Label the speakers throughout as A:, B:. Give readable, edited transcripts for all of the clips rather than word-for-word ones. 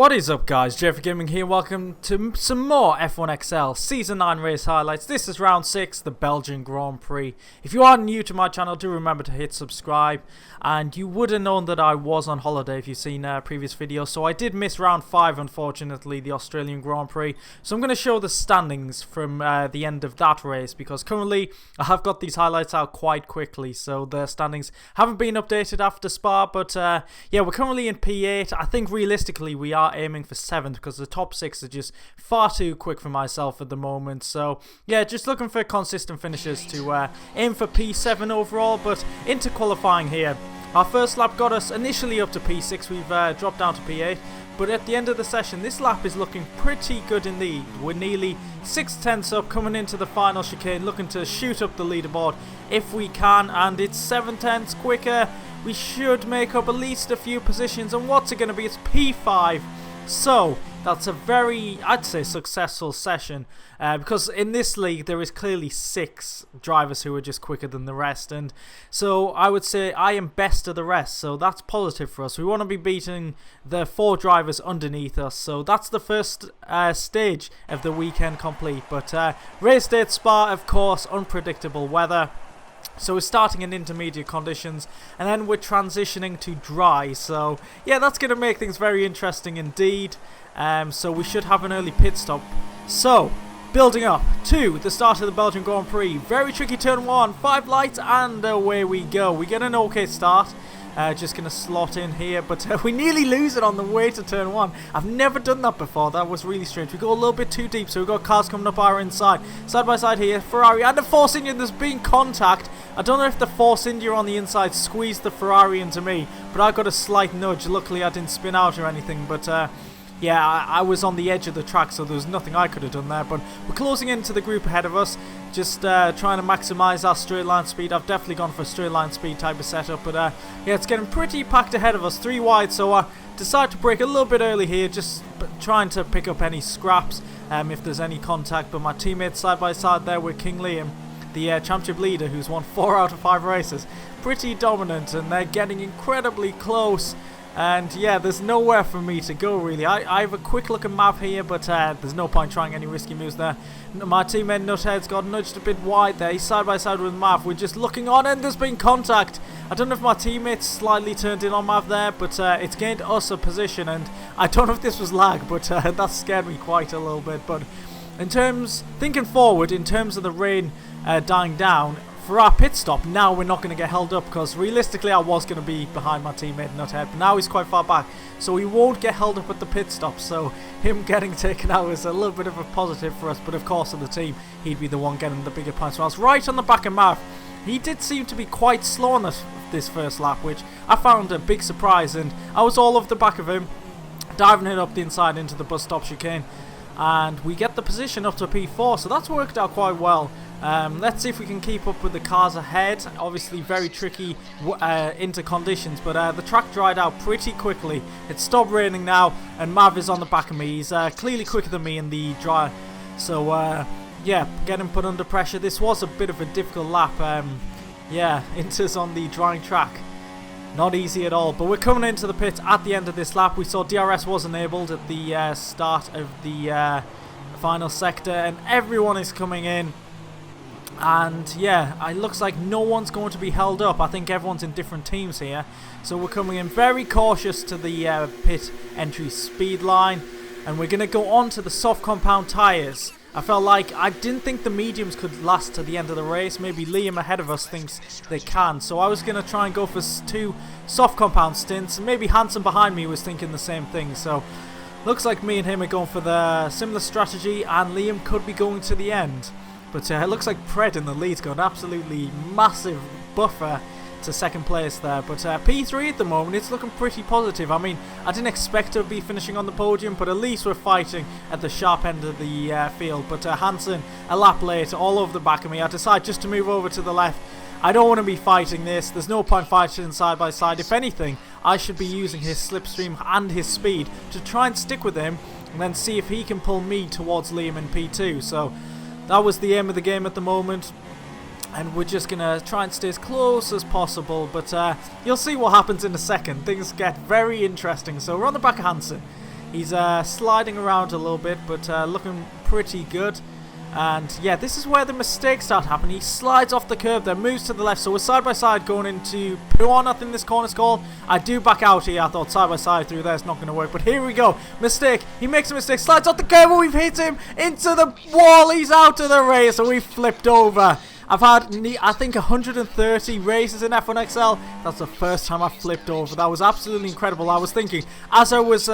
A: What is up, guys? JayFerGaming here. Welcome to some more F1XL Season 9 race highlights. This is round 6, the Belgian Grand Prix. If you are new to my channel, do remember to hit subscribe. And you would have known that I was on holiday if you've seen previous videos. So I did miss round 5, unfortunately, the Australian Grand Prix. So I'm going to show the standings from the end of that race, because currently I have got these highlights out quite quickly. So the standings haven't been updated after Spa. But yeah, we're currently in P8. I think realistically we are aiming for 7th, because the top 6 are just far too quick for myself at the moment. So yeah, just looking for consistent finishes to aim for P7 overall. But into qualifying here, our first lap got us initially up to P6. We've dropped down to P8, but at the end of the session this lap is looking pretty good indeed. We're nearly 6/10 up, coming into the final chicane, looking to shoot up the leaderboard if we can, and it's 7/10 quicker. We should make up at least a few positions, and what's it going to be? It's P5. So that's a very, I'd say, successful session, because in this league there is clearly 6 drivers who are just quicker than the rest, and so I would say I am best of the rest, so that's positive for us. We want to be beating the 4 drivers underneath us, so that's the first stage of the weekend complete. But race day at Spa, of course, unpredictable weather. So we're starting in intermediate conditions, and then we're transitioning to dry. So yeah, that's going to make things very interesting indeed. So we should have an early pit stop. So building up to the start of the Belgian Grand Prix. Very tricky turn 1, 5 lights, and away we go. We get an okay start. Just going to slot in here, but we nearly lose it on the way to turn 1. I've never done that before. That was really strange. We go a little bit too deep, so we've got cars coming up our inside. Side by side here, Ferrari and the Force India. There's been contact. I don't know if the Force India on the inside squeezed the Ferrari into me, but I got a slight nudge. Luckily I didn't spin out or anything, but yeah, I was on the edge of the track, so there was nothing I could have done there. But we're closing into the group ahead of us, just trying to maximise our straight line speed. I've definitely gone for a straight line speed type of setup, but yeah, it's getting pretty packed ahead of us, 3 wide, so I decided to brake a little bit early here, just trying to pick up any scraps if there's any contact. But my teammates side by side there with King Liam, the championship leader, who's won 4 out of 5 races, pretty dominant, and they're getting incredibly close. And yeah, there's nowhere for me to go really. I have a quick look at map here, but there's no point trying any risky moves there. My teammate Nuthead's got nudged a bit wide there. He's side by side with Mav. We're just looking on, and there's been contact. I don't know if my teammates slightly turned in on Mav there, but it's gained us a position, and I don't know if this was lag, but that scared me quite a little bit. But thinking forward, in terms of the rain dying down, for our pit stop, now we're not going to get held up, because realistically I was going to be behind my teammate Nuthead, but now he's quite far back, so he won't get held up at the pit stop. So him getting taken out is a little bit of a positive for us, but of course on the team he'd be the one getting the bigger points. So I was right on the back of Mav. He did seem to be quite slow on this first lap, which I found a big surprise, and I was all over the back of him, diving it up the inside into the bus stop chicane, and we get the position up to P4, so that's worked out quite well. Let's see if we can keep up with the cars ahead. Obviously very tricky into conditions, but the track dried out pretty quickly. It stopped raining now, and Mav is on the back of me. He's clearly quicker than me in the dry. So yeah, getting put under pressure. This was a bit of a difficult lap. Yeah, Inter's on the drying track. Not easy at all, but we're coming into the pits at the end of this lap. We saw DRS was enabled at the start of the final sector, and everyone is coming in. And yeah, it looks like no one's going to be held up. I think everyone's in different teams here, so we're coming in very cautious to the pit entry speed line, and we're going to go on to the soft compound tyres. I didn't think the mediums could last to the end of the race. Maybe Liam ahead of us thinks they can, so I was going to try and go for 2 soft compound stints. Maybe Hansen behind me was thinking the same thing, so looks like me and him are going for the similar strategy, and Liam could be going to the end. But it looks like Pred in the lead's got an absolutely massive buffer to second place there. But P3 at the moment, it's looking pretty positive. I mean, I didn't expect to be finishing on the podium, but at least we're fighting at the sharp end of the field. But Hansen, a lap late, all over the back of me. I decide just to move over to the left. I don't want to be fighting this. There's no point fighting side by side. If anything, I should be using his slipstream and his speed to try and stick with him, and then see if he can pull me towards Liam in P2. So that was the aim of the game at the moment, and we're just going to try and stay as close as possible. But you'll see what happens in a second. Things get very interesting. So we're on the back of Hansen. He's sliding around a little bit, but looking pretty good. And yeah, this is where the mistakes start happening. He slides off the curb there, moves to the left. So we're side by side going into P1, I think this corner's called. I do back out here. I thought side by side through there is not going to work. But here we go. Mistake. He makes a mistake. Slides off the curb and we've hit him into the wall. He's out of the race and we flipped over. I've had, I think, 130 races in F1XL. That's the first time I've flipped over. That was absolutely incredible. I was thinking, as I was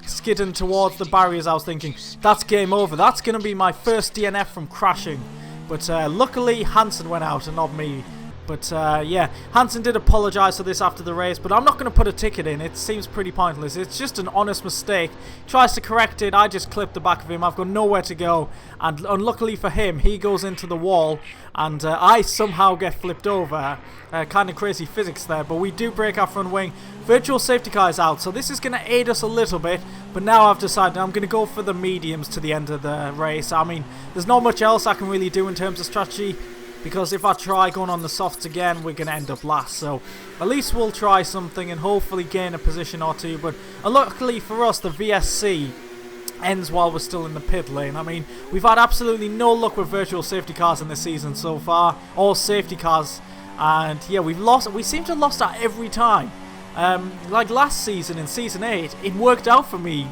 A: skidding towards the barriers, I was thinking, that's game over. That's going to be my first DNF from crashing. But luckily, Hansen went out and not me. But yeah, Hansen did apologise for this after the race, but I'm not going to put a ticket in. It seems pretty pointless. It's just an honest mistake. Tries to correct it. I just clipped the back of him. I've got nowhere to go. And unluckily for him, he goes into the wall. And I somehow get flipped over. Kind of crazy physics there. But we do break our front wing. Virtual safety car is out. So this is going to aid us a little bit. But now I've decided I'm going to go for the mediums to the end of the race. I mean, there's not much else I can really do in terms of strategy. Because if I try going on the softs again, we're going to end up last. So at least we'll try something and hopefully gain a position or two. But luckily for us, the VSC ends while we're still in the pit lane. I mean, we've had absolutely no luck with virtual safety cars in this season so far. All safety cars. And yeah, we seem to have lost that every time. Like last season in Season 8, it worked out for me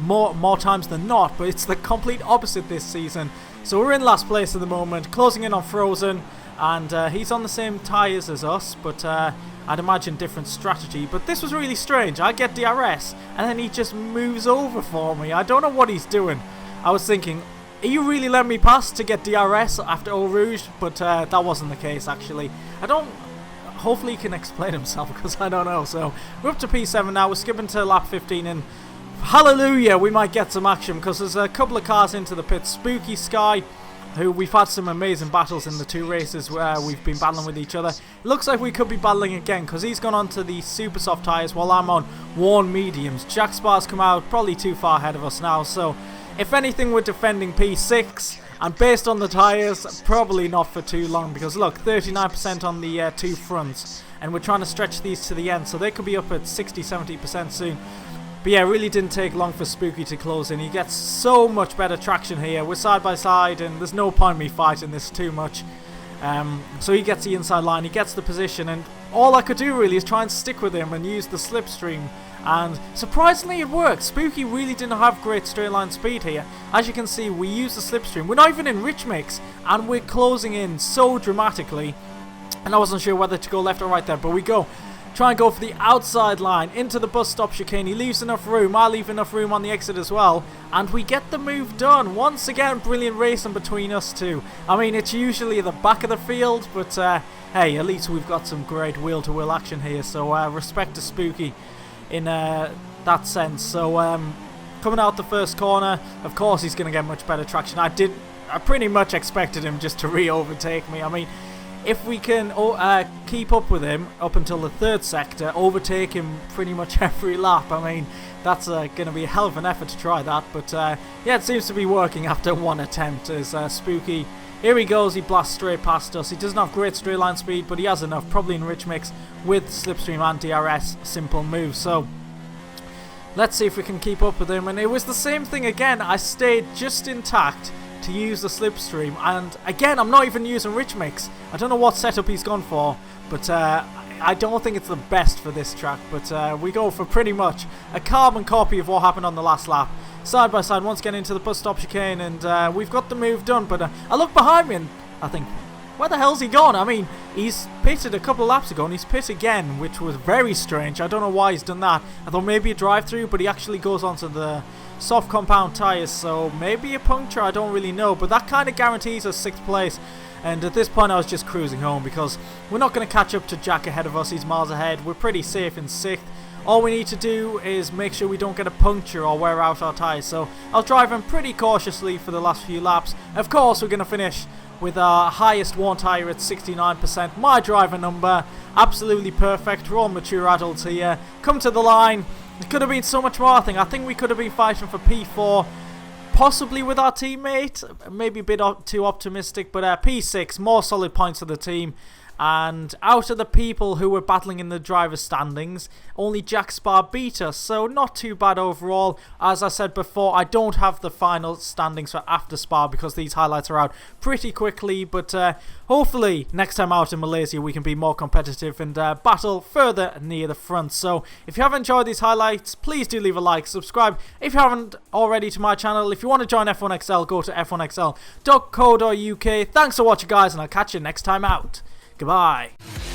A: more times than not. But it's the complete opposite this season. So we're in last place at the moment, closing in on Frozen, and he's on the same tyres as us, but I'd imagine different strategy. But this was really strange. I get DRS, and then he just moves over for me. I don't know what he's doing. I was thinking, are you really letting me pass to get DRS after Eau Rouge? But that wasn't the case, actually. Hopefully he can explain himself, because I don't know. So we're up to P7 now. We're skipping to lap 15, and hallelujah, we might get some action because there's a couple of cars into the pit. Spooky Sky, who we've had some amazing battles in the two races where we've been battling with each other. It looks like we could be battling again because he's gone on to the super soft tyres while I'm on worn mediums. Jack Spar's come out probably too far ahead of us now. So if anything, we're defending P6. And based on the tyres, probably not for too long because look, 39% on the two fronts. And we're trying to stretch these to the end. So they could be up at 60-70% soon. But yeah, it really didn't take long for Spooky to close in. He gets so much better traction here. We're side by side and there's no point me fighting this too much. So he gets the inside line, he gets the position, and all I could do really is try and stick with him and use the slipstream. And surprisingly it worked. Spooky really didn't have great straight line speed here. As you can see, we use the slipstream. We're not even in rich mix and we're closing in so dramatically. And I wasn't sure whether to go left or right there, but we go. Try and go for the outside line into the bus stop chicane. He leaves enough room. I leave enough room on the exit as well. And we get the move done. Once again, brilliant racing between us two. I mean, it's usually at the back of the field, but hey, at least we've got some great wheel-to-wheel action here. So respect to Spooky in that sense. So coming out the first corner, of course he's going to get much better traction. I pretty much expected him just to re-overtake me. I mean, if we can keep up with him up until the third sector, overtake him pretty much every lap, I mean, that's going to be a hell of an effort to try that. But yeah, it seems to be working after one attempt as Spooky. Here he goes, he blasts straight past us. He doesn't have great straight line speed, but he has enough, probably in rich mix with slipstream and DRS, simple move. So let's see if we can keep up with him. And it was the same thing again. I stayed just intact to use the slipstream, and again I'm not even using rich mix. I don't know what setup he's gone for, but I don't think it's the best for this track. But we go for pretty much a carbon copy of what happened on the last lap. Side by side once again into the bus stop chicane, and we've got the move done. But I look behind me and I think, where the hell's he gone? I mean, he's pitted a couple of laps ago and he's pit again, which was very strange. I don't know why he's done that. I thought maybe a drive through, but he actually goes onto the soft compound tyres, so maybe a puncture, I don't really know, but that kind of guarantees us 6th place. And at this point I was just cruising home because we're not going to catch up to Jack ahead of us. He's miles ahead. We're pretty safe in 6th. All we need to do is make sure we don't get a puncture or wear out our tyres, so I'll drive him pretty cautiously for the last few laps. Of course we're going to finish with our highest worn tyre at 69%. My driver number, absolutely perfect. We're all mature adults here. Come to the line. It could have been so much more, I think. I think we could have been fighting for P4, possibly with our teammate. Maybe a bit too optimistic, but P6, more solid points for the team. And out of the people who were battling in the driver's standings, only Jack Sparr beat us, so not too bad overall. As I said before, I don't have the final standings for after Spa because these highlights are out pretty quickly, but hopefully next time out in Malaysia we can be more competitive and battle further near the front. So if you have enjoyed these highlights, please do leave a like, subscribe if you haven't already to my channel. If you want to join F1XL, go to f1xl.co.uk. Thanks for watching, guys, and I'll catch you next time out. Goodbye.